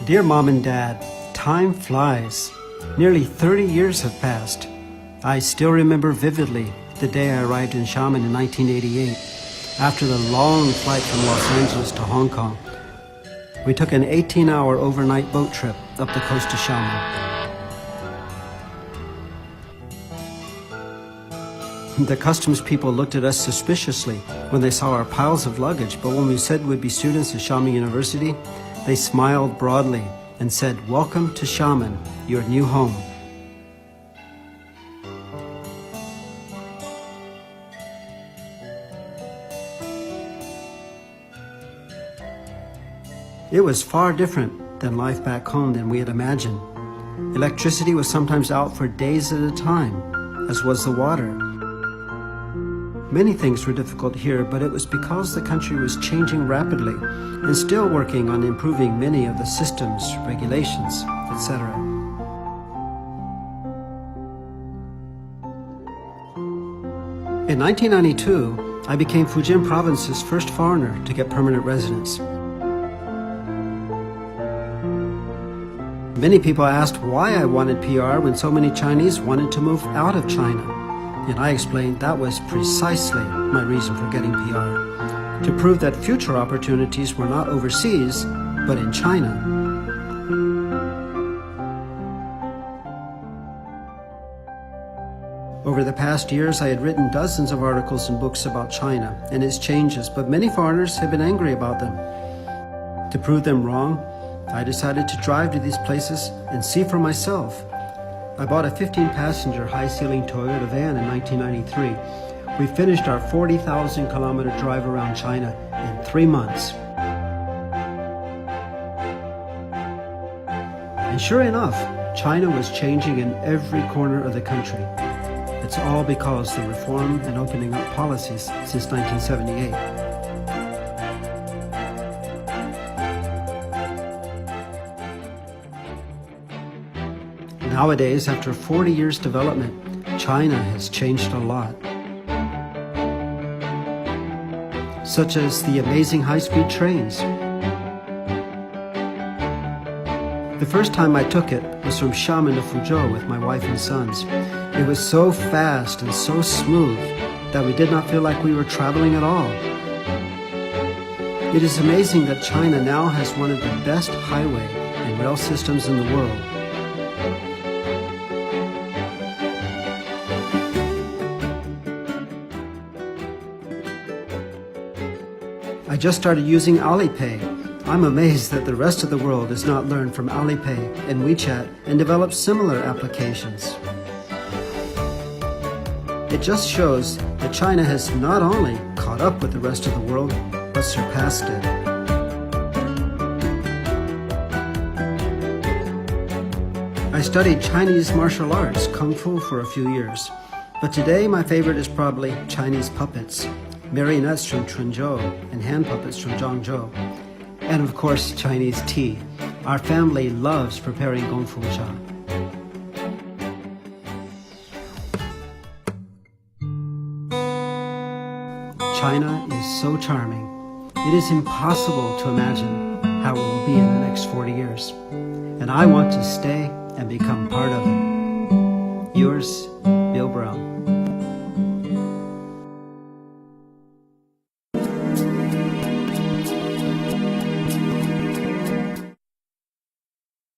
Dear Mom and Dad, time flies. Nearly 30 years have passed. I still remember vividly the day I arrived in Xiamen in 1988. After the long flight from Los Angeles to Hong Kong, we took an 18-hour overnight boat trip up the coast to Xiamen. The customs people looked at us suspiciously when they saw our piles of luggage, but when we said we'd be students at Xiamen University, they smiled broadly and said, "Welcome to Xiamen, your new home." It was far different than life back home than we had imagined. Electricity was sometimes out for days at a time, as was the water. Many things were difficult here, but it was because the country was changing rapidly and still working on improving many of the systems, regulations, etc. In 1992, I became Fujian Province's first foreigner to get permanent residence. Many people asked why I wanted PR when so many Chinese wanted to move out of China. And I explained that was precisely my reason for getting PR, to prove that future opportunities were not overseas, but in China. Over the past years, I had written dozens of articles and books about China and its changes, but many foreigners have been angry about them. To prove them wrong, I decided to drive to these places and see for myself. I bought a 15-passenger high-ceiling Toyota van in 1993. We finished our 40,000-kilometer drive around China in 3 months. And sure enough, China was changing in every corner of the country. It's all because of the reform and opening up policies since 1978. Nowadays, after 40 years' development, China has changed a lot. Such as the amazing high-speed trains. The first time I took it was from Xiamen to Fuzhou with my wife and sons. It was so fast and so smooth that we did not feel like we were traveling at all. It is amazing that China now has one of the best highway and rail systems in the world. I just started using Alipay. I'm amazed that the rest of the world has not learned from Alipay and WeChat and developed similar applications. It just shows that China has not only caught up with the rest of the world, but surpassed it. I studied Chinese martial arts, Kung Fu, for a few years. But today my favorite is probably Chinese puppets. Marionettes from Chunzhou and hand puppets from Zhangzhou. And of course, Chinese tea. Our family loves preparing gongfu cha. China is so charming. It is impossible to imagine how it will be in the next 40 years. And I want to stay and become part of it. Yours, Bill Brown.